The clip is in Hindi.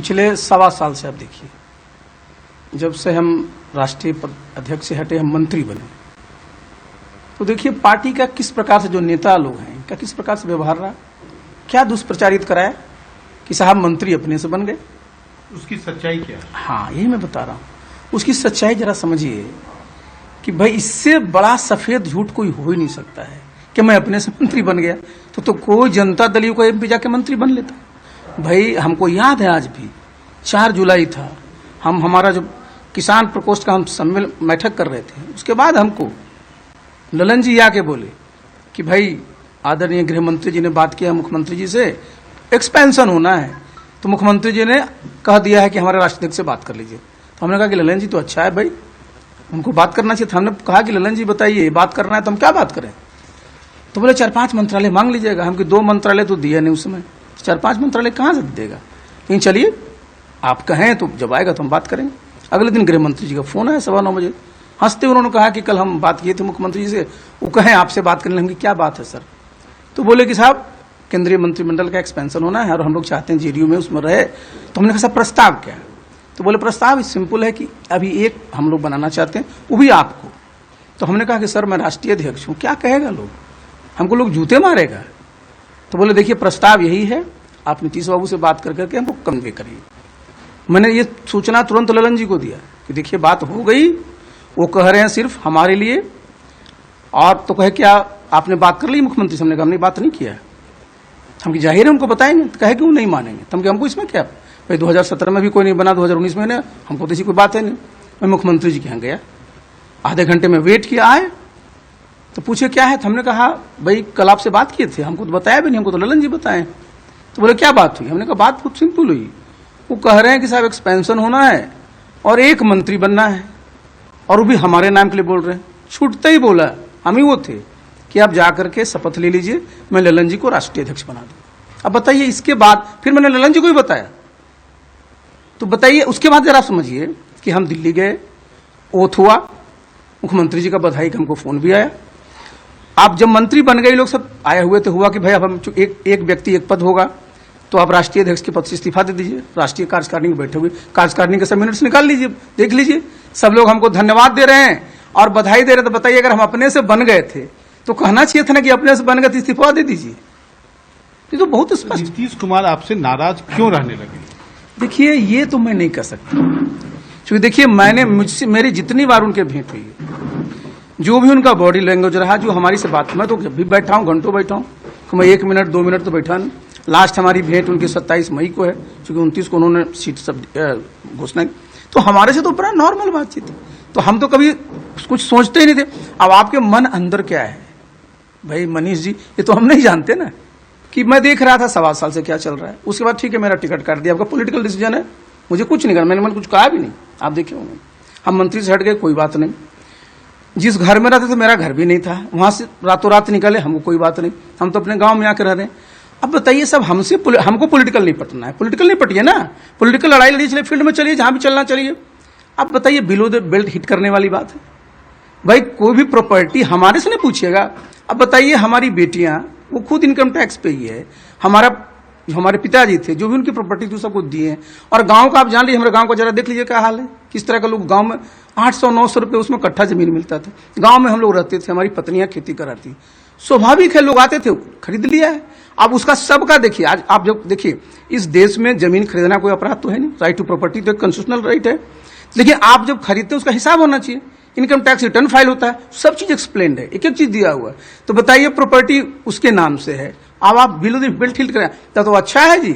पिछले सवा साल से आप देखिए, जब से हम राष्ट्रीय अध्यक्ष से हटे, हम मंत्री बने, तो देखिए पार्टी का किस प्रकार से जो नेता लोग हैं इनका किस प्रकार से व्यवहार रहा, क्या दुष्प्रचारित कराया कि साहब मंत्री अपने से बन गए। उसकी सच्चाई क्या है? हाँ, यही मैं बता रहा हूं। उसकी सच्चाई जरा समझिए कि भाई इससे बड़ा सफेद झूठ कोई हो ही नहीं सकता है कि मैं अपने से मंत्री बन गया। तो कोई जनता दल को एमपी जाके मंत्री बन लेता। भाई हमको याद है, आज भी 4 जुलाई था, हमारा जो किसान प्रकोष्ठ का हम सम्मेलन बैठक कर रहे थे, उसके बाद हमको ललन जी आके बोले कि भाई आदरणीय गृह मंत्री जी ने बात किया मुख्यमंत्री जी से, एक्सपेंशन होना है, तो मुख्यमंत्री जी ने कह दिया है कि हमारे राष्ट्राध्यक्ष से बात कर लीजिए। तो हमने कहा कि ललन जी तो अच्छा है भाई, उनको बात करना चाहिए था। हमने कहा कि ललन जी बताइए बात करना है तो हम क्या बात करें। तो बोले 4-5 मंत्रालय मांग लीजिएगा। हमके 2 मंत्रालय तो दिया नहीं उस समय, 4-5 मंत्रालय कहाँ से देगा। लेकिन चलिए आप कहें तो जब आएगा तो हम बात करेंगे। अगले दिन गृह मंत्री जी का फोन आया 9:15 बजे, हंसते उन्होंने कहा कि कल हम बात किए थे मुख्यमंत्री जी से, वो कहें आपसे बात करने लगे। क्या बात है सर? तो बोले कि साहब केंद्रीय मंत्रिमंडल का एक्सपेंशन होना है और हम लोग चाहते हैं जेडीयू में उसमें रहे। तो हमने कहा सर प्रस्ताव क्या है? तो बोले प्रस्ताव सिंपल है कि अभी एक हम लोग बनाना चाहते हैं, वो भी आपको। तो हमने कहा कि सर मैं राष्ट्रीय अध्यक्ष हूँ, क्या कहेगा लोग, हमको लोग जूते मारेगा। तो बोले देखिए प्रस्ताव यही है, आप नीतीश बाबू से बात कर करके हमको कन्वे करिए। मैंने ये सूचना तुरंत ललन जी को दिया कि देखिए बात हो गई, वो कह रहे हैं सिर्फ हमारे लिए। और तो कहे क्या आपने बात कर ली मुख्यमंत्री से? हमने कहा हमने बात नहीं किया। हम जाहिर है उनको बताएंगे, तो कहे कि वो नहीं मानेंगे। तो हमको इसमें क्या भाई, 2017 में भी कोई नहीं बना, 2019 में नहीं, हमको तो ऐसी कोई बात है नहीं। मैं मुख्यमंत्री जी के यहाँ गया, आधे घंटे में वेट किया, आए तो पूछे क्या है। तो हमने कहा भाई कल आपसे बात किए थे, हमको तो बताया भी नहीं, हमको तो ललन जी बताएं। तो बोले क्या बात हुई? हमने कहा बात बहुत सिंपल हुई, वो कह रहे हैं कि साहब एक्सपेंशन होना है और एक मंत्री बनना है, और वो भी हमारे नाम के लिए बोल रहे हैं। छूटते ही बोला, हम ही वो थे कि आप जाकर के शपथ ले लीजिए, मैं ललन जी को राष्ट्रीय अध्यक्ष बना दूं। अब बताइए इसके बाद फिर मैंने ललन जी को ही बताया। तो बताइए उसके बाद जरा समझिए कि हम दिल्ली गए, ओथ हुआ, मुख्यमंत्री जी का बधाई का हमको फोन भी आया। आप जब मंत्री बन गए, लोग सब आए हुए थे, हुआ कि भाई अब हम एक व्यक्ति एक पद होगा, तो आप राष्ट्रीय अध्यक्ष के पद से इस्तीफा दे दीजिए। राष्ट्रीय कार्यकारिणी में बैठे हुए, कार्यकारिणी के सब मिनट्स निकाल लीजिए, देख लीजिए, सब लोग हमको धन्यवाद दे रहे हैं और बधाई दे रहे हैं। तो बताइए अगर हम अपने से बन गए थे तो कहना चाहिए था ना कि अपने से बन गए तो इस्तीफा दे दीजिए। ये तो बहुत स्पष्ट। नीतीश कुमार आपसे नाराज क्यों रहने लगे? देखिए ये तो मैं नहीं कह सकता, क्योंकि देखिए मैंने मुझसे मेरी जितनी बार उनके भेंट हुई है, जो भी उनका बॉडी लैंग्वेज रहा, जो हमारी से बात, मैं तो जब भी बैठा हूँ घंटों बैठा हूँ, तो मैं 1 मिनट 2 मिनट तो बैठा नहीं। लास्ट हमारी भेंट उनकी 27 मई को है, क्योंकि 29 को उन्होंने सीट सब घोषणा की। तो हमारे से तो बड़ा नॉर्मल बातचीत है, तो हम तो कभी कुछ सोचते ही नहीं थे। अब आपके मन अंदर क्या है भाई मनीष जी, ये तो हम नहीं जानते ना। कि मैं देख रहा था सवा साल से क्या चल रहा है, उसके बाद ठीक है मेरा टिकट काट दिया, आपका पॉलिटिकल डिसीजन है, मुझे कुछ नहीं करना, मैंने कुछ कहा भी नहीं। आप देखे होंगे हम मंत्री से हट गए, कोई बात नहीं। जिस घर में रहते थे मेरा घर भी नहीं था, वहां से रातों रात निकले, हमको कोई बात नहीं, हम तो अपने गांव में आकर रह रहे हैं। अब बताइए सब हमको पॉलिटिकल नहीं पटना है, पॉलिटिकल नहीं पटिए ना, पॉलिटिकल लड़ाई लड़िए, चलिए फील्ड में चलिए, जहां भी चलना चलिए। अब बताइए बिलो द बेल्ट हिट करने वाली बात है भाई, कोई भी प्रॉपर्टी हमारे से नहीं पूछिएगा। अब बताइए हमारी बेटियां वो खुद इनकम टैक्स पे ही है, हमारे पिताजी थे जो भी उनकी प्रॉपर्टी थी सबको दिए। और गांव का आप जान लीजिए, हमारे गांव का जरा देख लीजिए क्या हाल है, किस तरह का लोग गांव में 800-900 रुपए उसमें कट्ठा जमीन मिलता था। गांव में हम लोग रहते थे, हमारी पत्नियां खेती कराती, स्वाभाविक है लोग आते थे, खरीद लिया है। अब उसका सबका देखिए, आज आप जब देखिए इस देश में जमीन खरीदना कोई अपराध तो है नहीं, राइट टू प्रॉपर्टी तो एक कॉन्स्टिट्यूशनल राइट है। लेकिन आप जब खरीदते हैं उसका हिसाब होना चाहिए, इनकम टैक्स रिटर्न फाइल होता है, सब चीज एक्सप्लेन्ड है, एक एक चीज दिया हुआ है। तो बताइए प्रॉपर्टी उसके नाम से है, अब आप बिलो द बेल्ट हिट करें तो अच्छा है जी।